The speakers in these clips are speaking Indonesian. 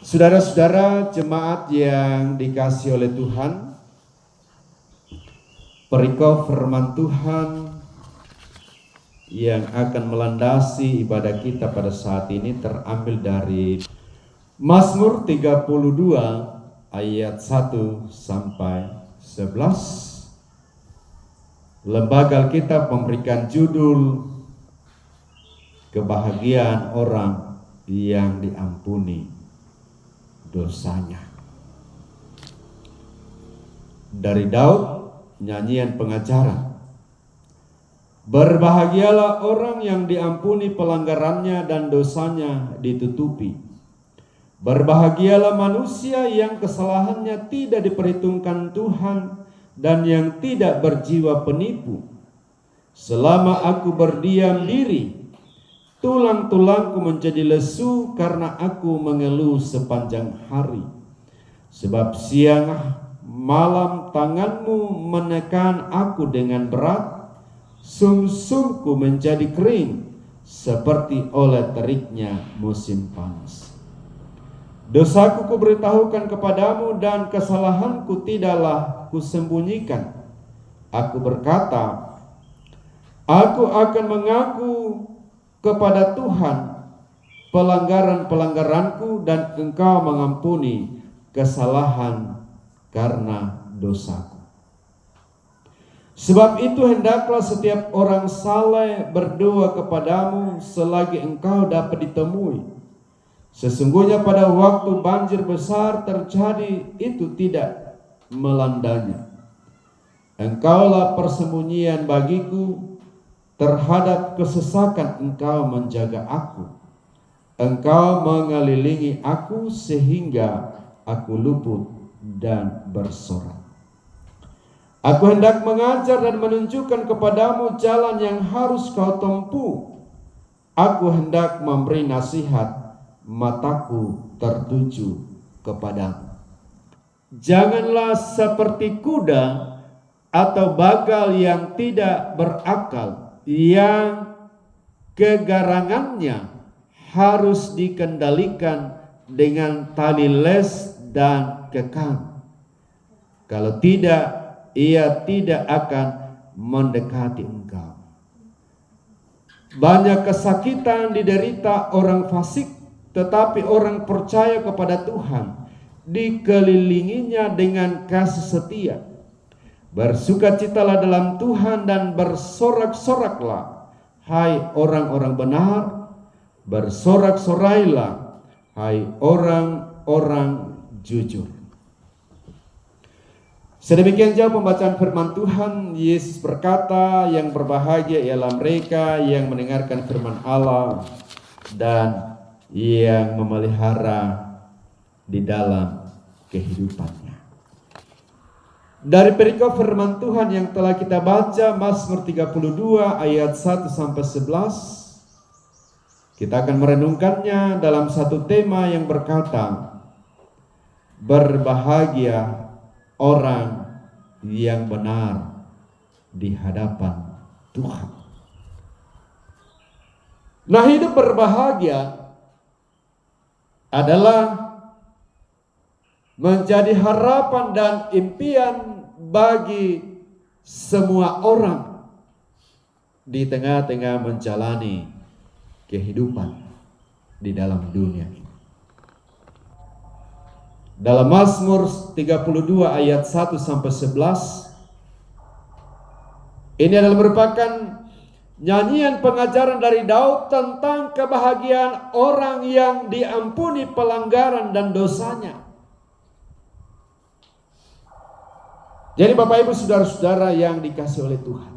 Saudara-saudara jemaat yang dikasihi oleh Tuhan, perikop firman Tuhan yang akan melandasi ibadah kita pada saat ini terambil dari Mazmur 32 ayat 1 sampai 11. Lembaga Alkitab memberikan judul Kebahagiaan Orang yang Diampuni Dosanya. Dari Daud, nyanyian pengacara. Berbahagialah orang yang diampuni pelanggarannya dan dosanya ditutupi. Berbahagialah manusia yang kesalahannya tidak diperhitungkan Tuhan dan yang tidak berjiwa penipu. Selama aku berdiam diri, tulang-tulangku menjadi lesu karena aku mengeluh sepanjang hari. Sebab siang malam tanganmu menekan aku dengan berat, sumsumku menjadi kering seperti oleh teriknya musim panas. Dosaku kuberitahukan kepadamu dan kesalahanku tidaklah kusembunyikan. Aku berkata, aku akan mengaku kepada Tuhan pelanggaran-pelanggaranku dan Engkau mengampuni kesalahan karena dosaku. Sebab itu hendaklah setiap orang saleh berdoa kepadamu selagi Engkau dapat ditemui. Sesungguhnya pada waktu banjir besar terjadi itu tidak melandanya. Engkaulah persembunyian bagiku. Terhadap kesesakan Engkau menjaga aku. Engkau mengelilingi aku sehingga aku luput dan bersorak. Aku hendak mengajar dan menunjukkan kepadamu jalan yang harus kau tempuh. Aku hendak memberi nasihat, mataku tertuju kepadamu. Janganlah seperti kuda atau bagal yang tidak berakal, yang kegarangannya harus dikendalikan dengan tali les dan kekang. Kalau tidak, ia tidak akan mendekati engkau. Banyak kesakitan diderita orang fasik, tetapi orang percaya kepada Tuhan dikelilinginya dengan kasih setia. Bersukacitalah dalam Tuhan dan bersorak-soraklah, hai orang-orang benar. Bersorak-sorailah, hai orang-orang jujur. Sedemikian jauh pembacaan firman Tuhan. Yesus berkata, yang berbahagia ialah mereka yang mendengarkan firman Allah dan yang memelihara di dalam kehidupannya. Dari perikop firman Tuhan yang telah kita baca, Mazmur 32 ayat 1 sampai 11, kita akan merenungkannya dalam satu tema yang berkata, berbahagia orang yang benar di hadapan Tuhan. Nah, hidup berbahagia adalah menjadi harapan dan impian bagi semua orang di tengah-tengah menjalani kehidupan di dalam dunia ini. Dalam Mazmur 32 ayat 1 sampai 11, ini adalah merupakan nyanyian pengajaran dari Daud tentang kebahagiaan orang yang diampuni pelanggaran dan dosanya. Jadi Bapak Ibu saudara-saudara yang dikasihi oleh Tuhan,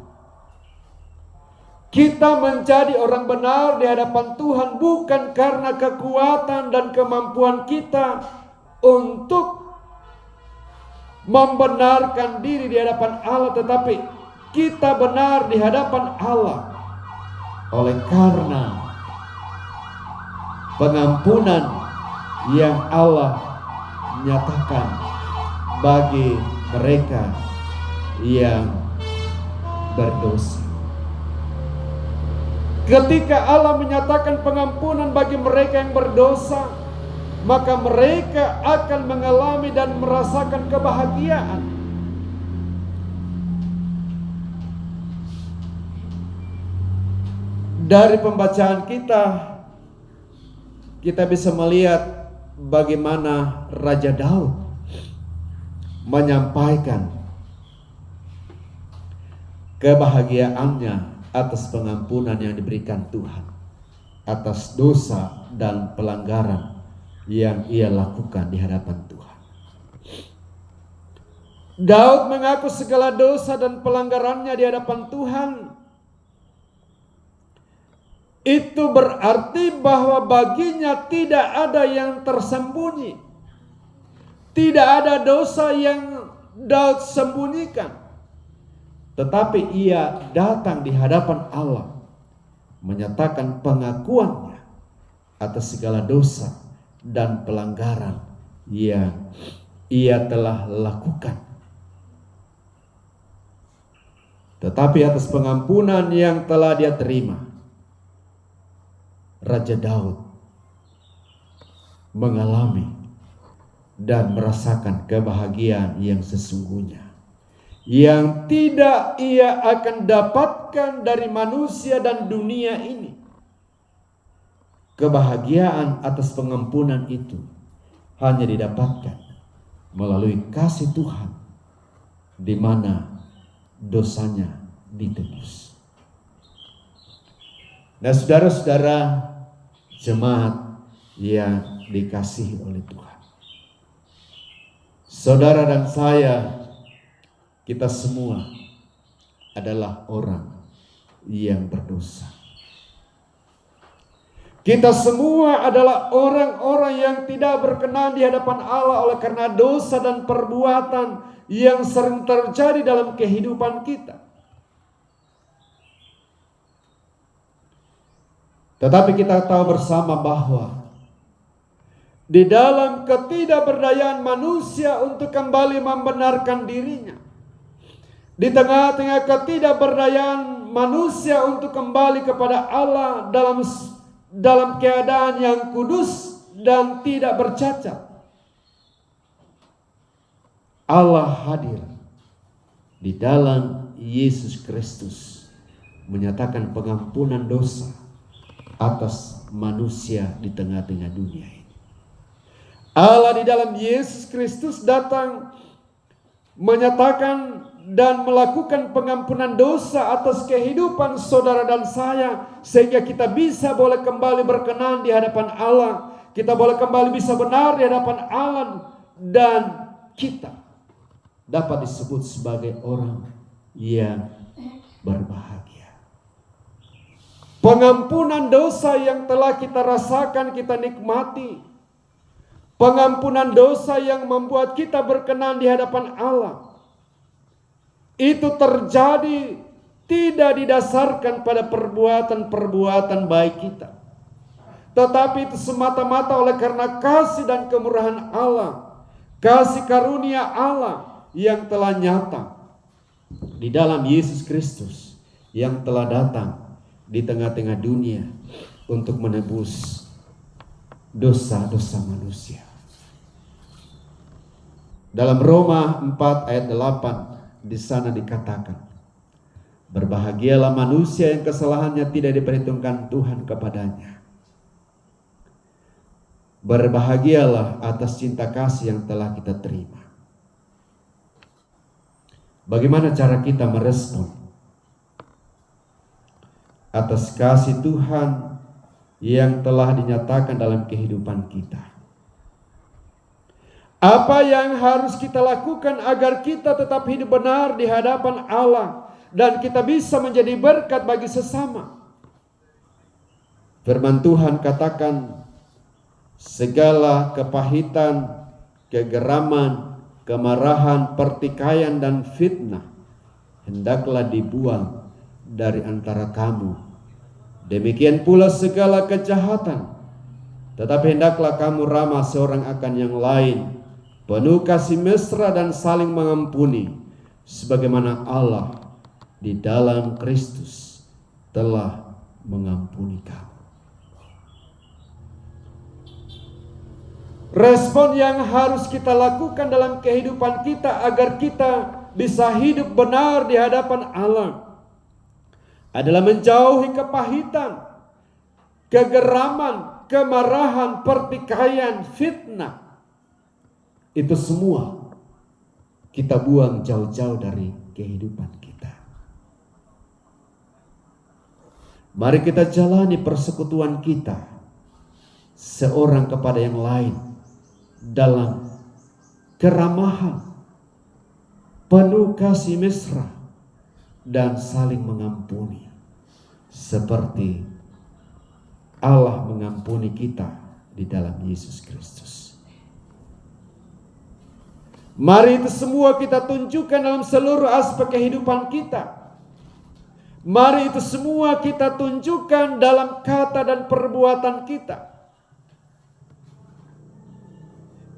kita menjadi orang benar di hadapan Tuhan bukan karena kekuatan dan kemampuan kita untuk membenarkan diri di hadapan Allah, tetapi kita benar di hadapan Allah oleh karena pengampunan yang Allah nyatakan bagi mereka yang berdosa. Ketika Allah menyatakan pengampunan bagi mereka yang berdosa, maka mereka akan mengalami dan merasakan kebahagiaan. Dari pembacaan kita bisa melihat bagaimana Raja Daud menyampaikan kebahagiaannya atas pengampunan yang diberikan Tuhan atas dosa dan pelanggaran yang ia lakukan di hadapan Tuhan. Daud mengaku segala dosa dan pelanggarannya di hadapan Tuhan. Itu berarti bahwa baginya tidak ada yang tersembunyi. Tidak ada dosa yang Daud sembunyikan. Tetapi ia datang di hadapan Allah, menyatakan pengakuannya atas segala dosa dan pelanggaran yang ia telah lakukan. Tetapi atas pengampunan yang telah dia terima, Raja Daud mengalami dan merasakan kebahagiaan yang sesungguhnya, yang tidak ia akan dapatkan dari manusia dan dunia ini. Kebahagiaan atas pengampunan itu hanya didapatkan melalui kasih Tuhan, di mana dosanya ditebus. Nah, saudara-saudara jemaat yang dikasihi oleh Tuhan, saudara dan saya, kita semua adalah orang yang berdosa. Kita semua adalah orang-orang yang tidak berkenan di hadapan Allah oleh karena dosa dan perbuatan yang sering terjadi dalam kehidupan kita. Tetapi kita tahu bersama bahwa di dalam ketidakberdayaan manusia untuk kembali membenarkan dirinya, di tengah-tengah ketidakberdayaan manusia untuk kembali kepada Allah dalam keadaan yang kudus dan tidak bercacat, Allah hadir di dalam Yesus Kristus menyatakan pengampunan dosa atas manusia di tengah-tengah dunia ini. Allah di dalam Yesus Kristus datang menyatakan dan melakukan pengampunan dosa atas kehidupan saudara dan saya, sehingga kita bisa boleh kembali berkenan di hadapan Allah, kita boleh kembali bisa benar di hadapan Allah, dan kita dapat disebut sebagai orang yang berbahagia. Pengampunan dosa yang telah kita rasakan, kita nikmati. Pengampunan dosa yang membuat kita berkenan di hadapan Allah, itu terjadi tidak didasarkan pada perbuatan-perbuatan baik kita, tetapi itu semata-mata oleh karena kasih dan kemurahan Allah, kasih karunia Allah yang telah nyata di dalam Yesus Kristus, yang telah datang di tengah-tengah dunia untuk menebus dosa-dosa manusia. Dalam Roma 4 ayat 8 di sana dikatakan, berbahagialah manusia yang kesalahannya tidak diperhitungkan Tuhan kepadanya. Berbahagialah atas cinta kasih yang telah kita terima. Bagaimana cara kita merespon atas kasih Tuhan yang telah dinyatakan dalam kehidupan kita? Apa yang harus kita lakukan agar kita tetap hidup benar di hadapan Allah dan kita bisa menjadi berkat bagi sesama? Firman Tuhan katakan, segala kepahitan, kegeraman, kemarahan, pertikaian dan fitnah hendaklah dibuang dari antara kamu. Demikian pula segala kejahatan. Tetapi hendaklah kamu ramah seorang akan yang lain, penuh kasih mesra dan saling mengampuni, sebagaimana Allah di dalam Kristus telah mengampuni kamu. Respon yang harus kita lakukan dalam kehidupan kita agar kita bisa hidup benar di hadapan Allah adalah menjauhi kepahitan, kegeraman, kemarahan, pertikaian, fitnah. Itu semua kita buang jauh-jauh dari kehidupan kita. Mari kita jalani persekutuan kita seorang kepada yang lain dalam keramahan, penuh kasih mesra, dan saling mengampuni seperti Allah mengampuni kita di dalam Yesus Kristus. Mari itu semua kita tunjukkan dalam seluruh aspek kehidupan kita. Mari itu semua kita tunjukkan dalam kata dan perbuatan kita.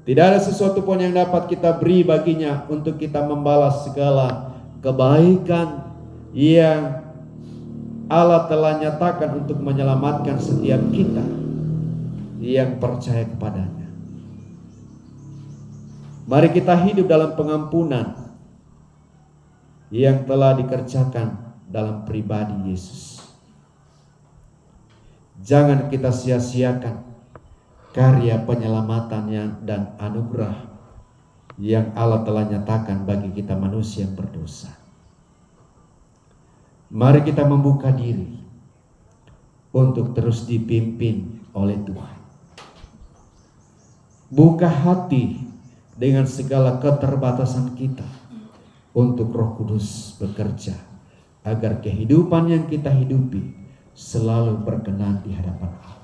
Tidak ada sesuatu pun yang dapat kita beri baginya untuk kita membalas segala kebaikan yang Allah telah nyatakan untuk menyelamatkan setiap kita yang percaya kepadanya. Mari kita hidup dalam pengampunan yang telah dikerjakan dalam pribadi Yesus. Jangan kita sia-siakan karya penyelamatannya dan anugerah yang Allah telah nyatakan bagi kita manusia yang berdosa. Mari kita membuka diri untuk terus dipimpin oleh Tuhan. Buka hati dengan segala keterbatasan kita untuk Roh Kudus bekerja agar kehidupan yang kita hidupi selalu berkenan di hadapan Allah.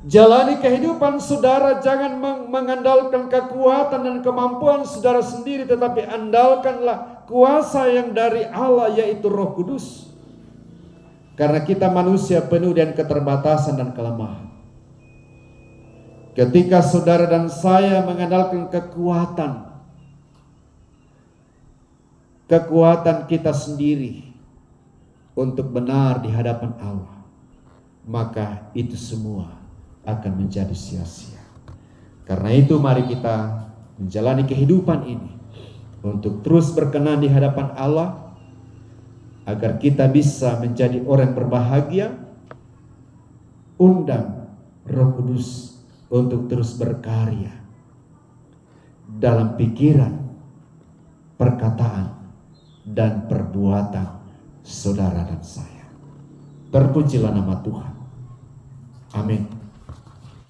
Jalani kehidupan saudara jangan mengandalkan kekuatan dan kemampuan saudara sendiri, tetapi andalkanlah kuasa yang dari Allah, yaitu Roh Kudus. Karena kita manusia penuh dengan keterbatasan dan kelemahan. Ketika saudara dan saya mengandalkan kekuatan kita sendiri untuk benar di hadapan Allah, maka itu semua akan menjadi sia-sia. Karena itu mari kita menjalani kehidupan ini untuk terus berkenan di hadapan Allah, agar kita bisa menjadi orang berbahagia. Undang Roh Kudus untuk terus berkarya dalam pikiran, perkataan, dan perbuatan saudara dan saya. Terpujilah nama Tuhan. Amin.